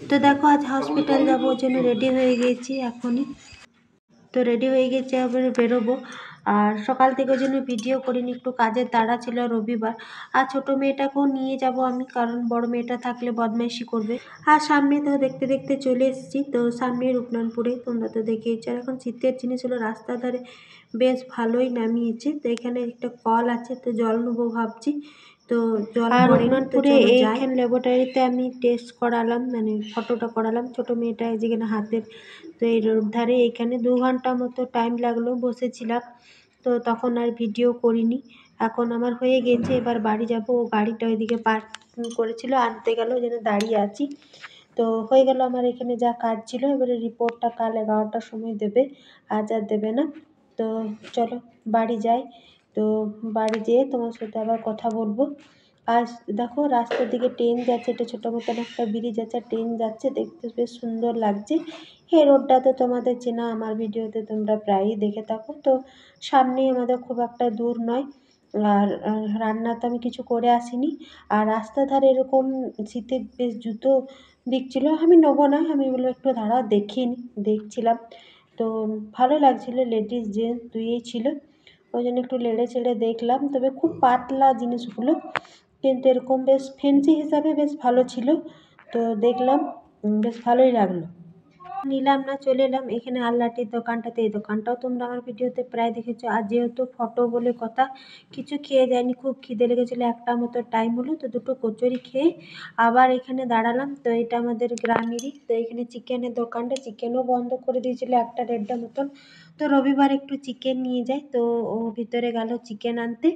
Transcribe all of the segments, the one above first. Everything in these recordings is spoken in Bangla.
তো দেখো আজ হসপিটাল যাবো, ওই জন্য রেডি হয়ে গেছি এখনই। তো রেডি হয়ে গেছি, এবার বেরোবো। আর সকাল থেকে ওই জন্য ভিডিও করিনি, একটু কাজের তাড়া ছিল রবিবার। আর ছোটো মেয়েটাকেও নিয়ে যাব আমি, কারণ বড় মেয়েটা থাকলে বদমাইশি করবে। আর সামনে তো দেখতে দেখতে চলে এসেছি, তো সামনে রূপনানপুরে তোমরা তো দেখেইছো। আর এখন শীতের জিনিস হলো রাস্তার ধারে বেশ ভালোই নামিয়েছে। তো এখানে একটা কল আছে, তো জল নেবো ভাবছি। তো জল রূপনানপুরে এইখানে ল্যাবরেটরিতে আমি টেস্ট করালাম, মানে ফটোটা করালাম ছোটো মেয়েটা যেখানে হাতের। তো এই রোড ধারে এইখানে 2 ঘন্টা মতো টাইম লাগলো, বসেছিলাম। তো তখন আর ভিডিও করিনি। এখন আমার হয়ে গেছে, এবার বাড়ি যাব। ও গাড়িটা ওইদিকে পার্ক করেছিল, আনতে গেল, ওই জন্য দাঁড়িয়ে আছি। তো হয়ে গেল আমার এখানে যা কাজ ছিল। এবারে রিপোর্টটা কাল 11টার সময় দেবে, আজ আর দেবে না। তো চলো বাড়ি যাই। তো বাড়ি যেয়ে তোমার সাথে আবার কথা বলবো। আজ দেখো রাস্তার দিকে ট্রেন যাচ্ছে, এটা ছোটো মতন একটা ব্রিজ আছে, ট্রেন যাচ্ছে, দেখতে বেশ সুন্দর লাগছে। এই রোডটা তো তোমাদের চেনা, আমার ভিডিওতে তোমরা প্রায়ই দেখে থাকো। তো সামনেই আমাদের, খুব একটা দূর নয়। আর রান্না তো আমি কিছু করে আসিনি। আর রাস্তার ধারে এরকম শীতে বেশ জুতো দিচ্ছিল, আমি নেবো না, আমি বললো একটু দাঁড়াও দেখিয়ে নিই। দেখছিলাম, তো ভালো লাগছিলো, লেডিস জেন্টস দুইই ছিল। ওই জন্য একটু নেড়ে চেড়ে দেখলাম, তবে খুব পাতলা জিনিসগুলো, কিন্তু এরকম বেশ ফ্যান্সি হিসাবে বেশ ভালো ছিল। তো দেখলাম, বেশ ভালোই লাগলো, নিলাম না, চলে এলাম এখানে আল্লাটির দোকানটাতে। এই দোকানটাও তোমরা আমার ভিডিওতে প্রায় দেখেছো। আর যেহেতু ফটো বলে কথা, কিছু খেয়ে যায়নি, খুব খিদে লেগেছিলো, 1টা মতো টাইম হলো। তো 2টো কচুরি খেয়ে আবার এখানে দাঁড়ালাম। তো এটা আমাদের গ্রামেরই। তো এখানে চিকেনের দোকানটা, চিকেনও বন্ধ করে দিয়েছিলো 1টা 1:30 মতন। তো রবিবার একটু চিকেন নিয়ে যায়, তো ও ভিতরে গেল চিকেন আনতে।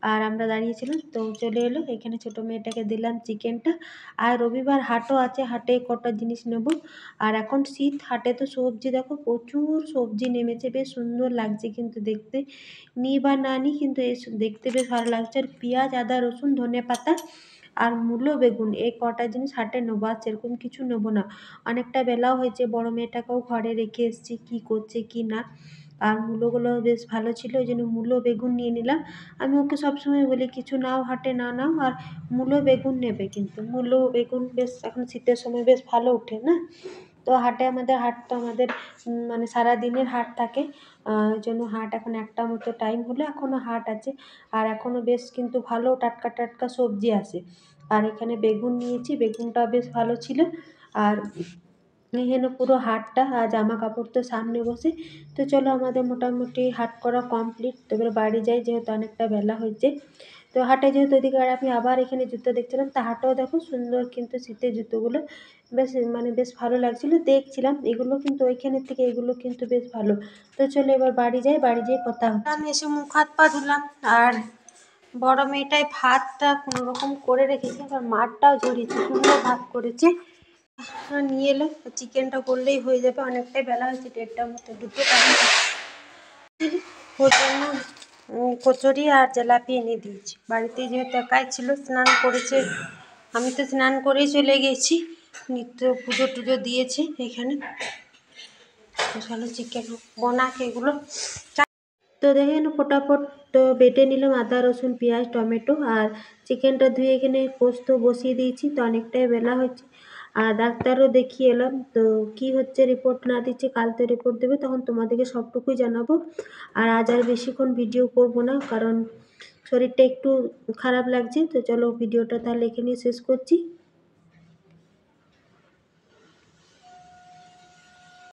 আর আমরা দাঁড়িয়েছিলাম, তো চলে এলো এখানে, ছোটো মেয়েটাকে দিলাম চিকেনটা। আর রবিবার হাটও আছে, হাটে কটা জিনিস নেব। আর এখন শীত, হাটে তো সবজি দেখো প্রচুর সবজি নেমেছে, বেশ সুন্দর লাগছে কিন্তু দেখতে। নিই বা না নিই, কিন্তু দেখতে বেশ ভালো লাগছে। আর পেঁয়াজ, আদা, রসুন, ধনেপাতা আর মূলো, বেগুন, এই কটা জিনিস হাটে নেবো, আর সেরকম কিছু নেবো না। অনেকটা বেলাও হয়েছে, বড় মেয়েটাকেও ঘরে রেখে এসেছি, কী করছে কি না। আর মূলোগুলো বেশ ভালো ছিল, ওই জন্য মূলো বেগুন নিয়ে নিলাম। আমি ওকে সবসময় বলি কিছু নাও হাটে, না নাও, আর মূলো বেগুন নেবে। কিন্তু মূলো বেগুন বেশ এখন শীতের সময় বেশ ভালো ওঠে না। তো হাটে, আমাদের হাট তো আমাদের মানে সারাদিনের হাট থাকে। ওই জন্য হাট এখন 1টা মতো টাইম হলো, এখনও হাট আছে। আর এখনও বেশ কিন্তু ভালো টাটকা টাটকা সবজি আসে। আর এখানে বেগুন নিয়েছি, বেগুনটা বেশ ভালো ছিল। আর এখানে পুরো হাটটা, আর জামা কাপড় তো সামনে বসে। তো চলো আমাদের মোটামুটি হাট করা কমপ্লিট। তো এবার বাড়ি যাই, যেহেতু অনেকটা বেলা হয়েছে। তো হাটে যেহেতু ওইদিকে, আর আমি আবার এখানে জুতো দেখছিলাম, তা হাটেও দেখো সুন্দর কিন্তু শীতের জুতোগুলো বেশ, মানে বেশ ভালো লাগছিলো, দেখছিলাম এগুলো, কিন্তু ওইখানের থেকে এগুলো কিন্তু বেশ ভালো। তো চলো এবার বাড়ি যাই, বাড়ি যেয়ে কথা হচ্ছে। আমি এসে মুখ হাত পা ধুলাম। আর বড় মেয়েটাই ভাতটা কোনো রকম করে রেখেছে, আবার মাঠটাও ঝরিয়েছে, সুন্দর ভাত করেছে। নিয়ে এলো, চিকেনটা করলেই হয়ে যাবে, অনেকটাই বেলা হয়েছে, 1:30 মতো, 2টো টাইম। ওই জন্য কচুরি আর জিলাপি এনে দিয়েছি। বাড়িতে যেহেতু একাই ছিল, স্নান করেছে, আমি তো স্নান করেই চলে গেছি, নিত্য পুজো টুজো দিয়েছি এখানে। ভালো চিকেন বনাকে এগুলো। তো দেখেন ফটাফট তো বেটে নিলাম আদা, রসুন, পেঁয়াজ, টমেটো। আর চিকেনটা ধুয়ে এখানে পোস্ত বসিয়ে দিয়েছি। তো অনেকটাই বেলা হচ্ছে, আর ডাক্তারও দেখিয়ে এলাম। তো কি হচ্ছে, রিপোর্ট না দিচ্ছে, কাল তো রিপোর্ট দেবে, তখন তোমাদেরকে সবটুকুই জানাবো। আর আজ আর বেশিক্ষণ ভিডিও করব না, কারণ শরীরটা একটু খারাপ লাগছে। তো চলো ভিডিওটা তাহলে এখানেই শেষ করছি।